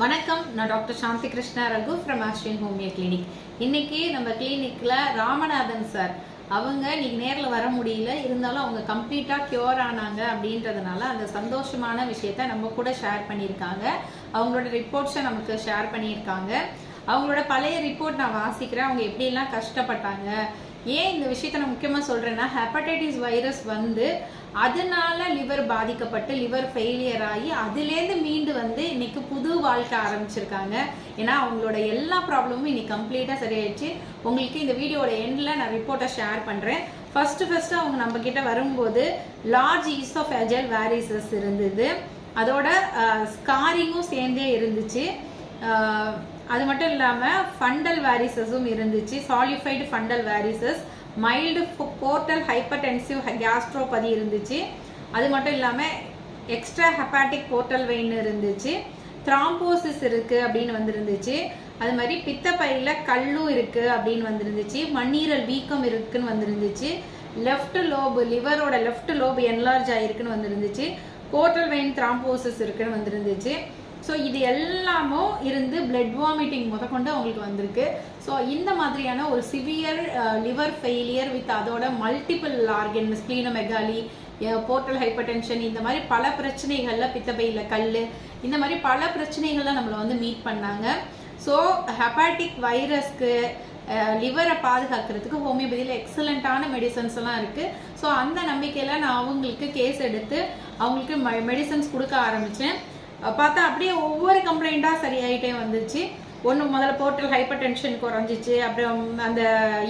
வணக்கம், நான் doctor Shanti Krishna Raghu from Austrian homeo clinic. இன்னைக்கு நம்ம கிளினிக்ல ராமநாதன் சார் அவங்க இன்னைக்கு நேரில் வர முடியல, இருந்தாலும் அவங்க கம்ப்ளீட்டாக க்யூர் ஆனாங்க அப்படின்றதுனால அந்த சந்தோஷமான விஷயத்த நம்ம கூட ஷேர் பண்ணியிருக்காங்க. அவங்களோட ரிப்போர்ட்ஸை நமக்கு ஷேர் பண்ணியிருக்காங்க. அவங்களோட பழைய ரிப்போர்ட் நான் வாசிக்கிறேன். அவங்க எப்படிலாம் கஷ்டப்பட்டாங்க, ஏன் இந்த விஷயத்த நான் முக்கியமாக சொல்கிறேன்னா, ஹெப்படைட்டிஸ் வைரஸ் அதனால லிவர் பாதிக்கப்பட்டு லிவர் ஃபெயிலியர் ஆகி அதுலேருந்து மீண்டு இன்னைக்கு புது வாழ்க்கை ஆரம்பிச்சிருக்காங்க. ஏன்னா அவங்களோட எல்லா ப்ராப்ளமும் இன்னைக்கு கம்ப்ளீட்டாக சரியாயிடுச்சு. உங்களுக்கு இந்த வீடியோட எண்டில் நான் ரிப்போர்ட்டை ஷேர் பண்ணுறேன். ஃபர்ஸ்ட் அவங்க நம்ம கிட்ட வரும்போது லார்ஜ் ஈசோஃபேஜியல் வேரிசஸ் இருந்தது, அதோட ஸ்காரிங்கும் சேர்ந்தே இருந்துச்சு. அது மட்டும் இல்லாமல் ஃபண்டல் வேரிசஸும் இருந்துச்சு, சாலிஃபைடு ஃபண்டல் வேரிசஸ், மைல்டு போர்ட்டல் ஹைப்பர்டென்சிவ் கேஸ்ட்ரோபதி இருந்துச்சு. அது மட்டும் இல்லாமல் எக்ஸ்ட்ரா ஹெப்பாட்டிக் போர்ட்டல் வெயின் இருந்துச்சு, த்ராம்போசிஸ் இருக்குது அப்படின்னு வந்துருந்துச்சு. அது மாதிரி பித்தப்பையில் கல்லும் இருக்குது அப்படின்னு வந்துருந்துச்சு, மண்ணீரல் வீக்கம் இருக்குன்னு வந்துருந்துச்சு, லெஃப்ட் லோபு லிவரோட லெஃப்ட் லோபு என்லார்ஜ் ஆகிருக்குன்னு வந்துருந்துச்சு, போர்ட்டல் வெயின் த்ராம்போசிஸ் இருக்குன்னு வந்துருந்துச்சு. ஸோ இது எல்லாமும் இருந்து பிளட் வாமிட்டிங் முதற்கொண்டு அவங்களுக்கு வந்திருக்கு. ஸோ இந்த மாதிரியான ஒரு சிவியர் லிவர் ஃபெயிலியர் வித் அதோட மல்டிபிள் ஆர்கன் ஸ்ப்ளீனோமெகாலி, போர்ட்டல் ஹைப்பர்டென்ஷன், இந்த மாதிரி பல பிரச்சனைகளில் பித்தப்பையில் கல், இந்த மாதிரி பல பிரச்சனைகளில் நம்மளை மீட் பண்ணாங்க. ஸோ ஹெப்பாட்டிக் வைரஸ்க்கு லிவரை பாதுகாக்கிறதுக்கு ஹோமியோபதியில் எக்ஸலண்ட்டான மெடிசன்ஸ் எல்லாம் இருக்குது. ஸோ அந்த நம்பிக்கையில் நான் அவங்களுக்கு கேஸ் எடுத்து அவங்களுக்கு மெடிசன்ஸ் கொடுக்க ஆரம்பித்தேன். பார்த்தா அப்படியே ஒவ்வொரு கம்ப்ளைண்ட்டாக சரியாயிட்டே வந்துச்சு. ஒன்று முதல்ல போர்ட்டல் ஹைப்பர் டென்ஷன் குறைஞ்சிச்சு, அப்புறம் அந்த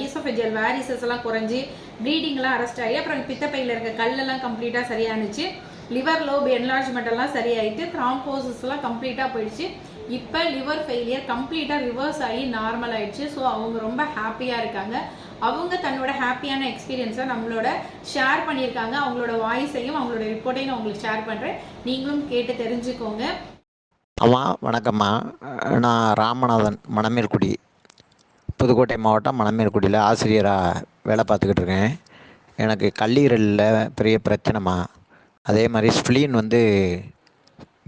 ஈசோஃபேஜியல் வேரிசஸ் எல்லாம் குறைஞ்சி, ப்ளீடிங்லாம் அரெஸ்ட் ஆகி, அப்புறம் பித்தப்பையில் இருக்க கல்லெல்லாம் கம்ப்ளீட்டாக சரியானுச்சு, லிவர் லோப் என்லார்ஜ்மெண்ட் எல்லாம் சரியாயிட்டு, த்ராம்போசிஸ் எல்லாம் கம்ப்ளீட்டாக போயிடுச்சு. இப்போ லிவர் ஃபெயிலியர் கம்ப்ளீட்டாக ரிவர்ஸ் ஆகி நார்மல் ஆயிடுச்சு. ஸோ அவங்க ரொம்ப ஹாப்பியாக இருக்காங்க. அவங்க தன்னோட ஹாப்பியான எக்ஸ்பீரியன்ஸை நம்மளோட ஷேர் பண்ணியிருக்காங்க. அவங்களோட வாய்ஸையும் அவங்களோட ரிப்போர்ட்டையும் நான் உங்களுக்கு ஷேர் பண்ணுறேன், நீங்களும் கேட்டு தெரிஞ்சுக்கோங்க. அம்மா வணக்கம்மா, நான் ராமநாதன், மணமேல்குடி, புதுக்கோட்டை மாவட்டம் மணமேல்குடியில் ஆசிரியராக வேலை பார்த்துக்கிட்டு இருக்கேன். எனக்கு கல்லீரலில் பெரிய பிரச்சனைம்மா. அதே மாதிரி ஸ்ப்ளீன்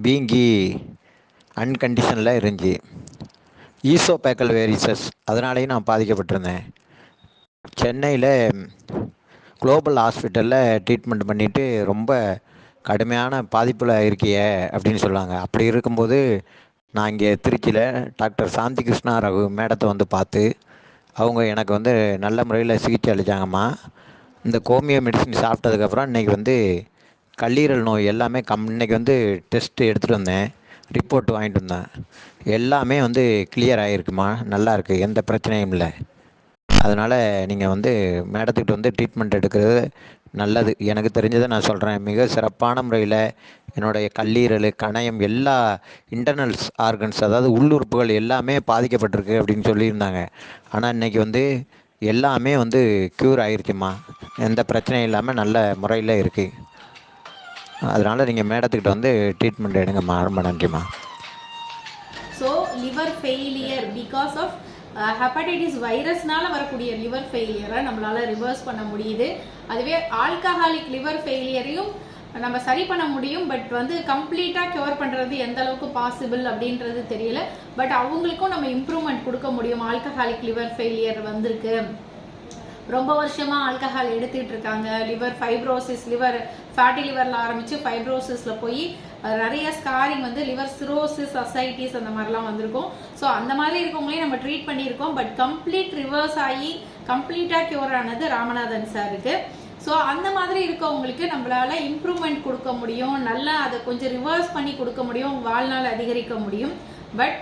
வீங்கி அன்கண்டிஷனில் இருந்துச்சு, ஈசோபேக்கல் வேரிசஸ், அதனாலேயும் நான் பாதிக்கப்பட்டிருந்தேன். சென்னையில் குளோபல் ஹாஸ்பிட்டலில் ட்ரீட்மெண்ட் பண்ணிவிட்டு ரொம்ப கடுமையான பாதிப்பில் இருக்கியே அப்படின்னு சொல்லுவாங்க. அப்படி இருக்கும்போது நான் இங்கே திருச்சியில் டாக்டர் சாந்தி கிருஷ்ணா ரகு மேடத்தை பார்த்து அவங்க எனக்கு நல்ல முறையில் சிகிச்சை அளித்தாங்கம்மா. இந்த ஹோமியோ மெடிசின் சாப்பிட்டதுக்கப்புறம் இன்றைக்கி கல்லீரல் நோய் எல்லாமே இன்றைக்கி டெஸ்ட்டு எடுத்துகிட்டு வந்தேன், ரிப்போர்ட் வாங்கிட்டு வந்தேன். எல்லாமே கிளியர் ஆகிருக்குமா, நல்லா இருக்குது, எந்த பிரச்சனையும் இல்லை. அதனால் நீங்கள் மேடத்துக்கிட்ட ட்ரீட்மெண்ட் எடுக்கிறது நல்லது. எனக்கு தெரிஞ்சதை நான் சொல்கிறேன். மிக சிறப்பான முறையில் என்னுடைய கல்லீரல், கணையம், எல்லா இன்டர்னல்ஸ் ஆர்கன்ஸ், அதாவது உள்ளுறுப்புகள் எல்லாமே பாதிக்கப்பட்டிருக்கு அப்படின்னு சொல்லியிருந்தாங்க. ஆனால் இன்றைக்கி எல்லாமே க்யூர் ஆகிருச்சுமா, எந்த பிரச்சனையும் இல்லாமல் நல்ல முறையில் இருக்குது. அதனால் நீங்கள் மேடத்துக்கிட்ட ட்ரீட்மெண்ட் எடுங்கம்மா. ரொம்ப நன்றிம்மா. So liver failure because of hepatitis வைரஸ்னால வரக்கூடிய லிவர் ஃபெயிலியரை நம்மளால ரிவர்ஸ் பண்ண முடியுது. அதுவே ஆல்கஹாலிக் லிவர் ஃபெயிலியரையும் நம்ம சரி பண்ண முடியும். பட் கம்ப்ளீட்டாக க்யூர் பண்ணுறது எந்த அளவுக்கு பாசிபிள் அப்படின்றது தெரியல. பட் அவங்களுக்கும் நம்ம இம்ப்ரூவ்மெண்ட் கொடுக்க முடியும். ஆல்கஹாலிக் லிவர் ஃபெயிலியர் வந்திருக்கு, ரொம்ப வருஷமாக ஆல்கஹால் எடுத்துகிட்டு இருக்காங்க, லிவர் ஃபைப்ரோசிஸ், லிவர் ஃபேட்டி லிவரில் ஆரம்பித்து ஃபைப்ரோசிஸில் போய் நிறைய ஸ்காரிங் லிவர் சிரோசிஸ், அசைட்டிஸ் அந்த மாதிரிலாம் வந்திருக்கும். ஸோ அந்த மாதிரி இருக்கவங்களையும் நம்ம ட்ரீட் பண்ணியிருக்கோம். பட் கம்ப்ளீட் ரிவர்ஸ் ஆகி கம்ப்ளீட்டாக க்யூர் ஆனது ராமநாதன் சாருக்கு. ஸோ அந்த மாதிரி இருக்கவங்களுக்கு நம்மளால இம்ப்ரூவ்மெண்ட் கொடுக்க முடியும், நல்லா அதை கொஞ்சம் ரிவர்ஸ் பண்ணி கொடுக்க முடியும், வாழ்நாள் அதிகரிக்க முடியும். பட்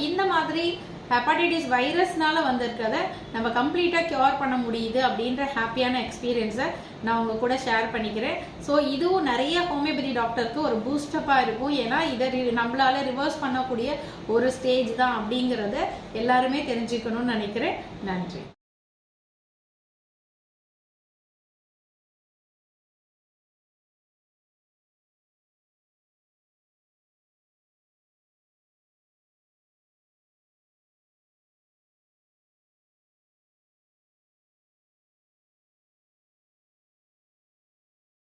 இந்த மாதிரி ஹெப்படைட்டிஸ் வைரஸ்னால வந்திருக்கிறத நம்ம கம்ப்ளீட்டாக க்யூர் பண்ண முடியுது அப்படின்ற ஹாப்பியான எக்ஸ்பீரியன்ஸை நான் உங்கள் கூட ஷேர் பண்ணிக்கிறேன். ஸோ இதுவும் நிறைய ஹோமியோபதி டாக்டருக்கு ஒரு பூஸ்டப்பாக இருக்கும். ஏன்னா இதை நம்மளால ரிவர்ஸ் பண்ணக்கூடிய ஒரு ஸ்டேஜ் தான் அப்படிங்கிறத எல்லாருமே தெரிஞ்சுக்கணும்னு நினைக்கிறேன். நன்றி.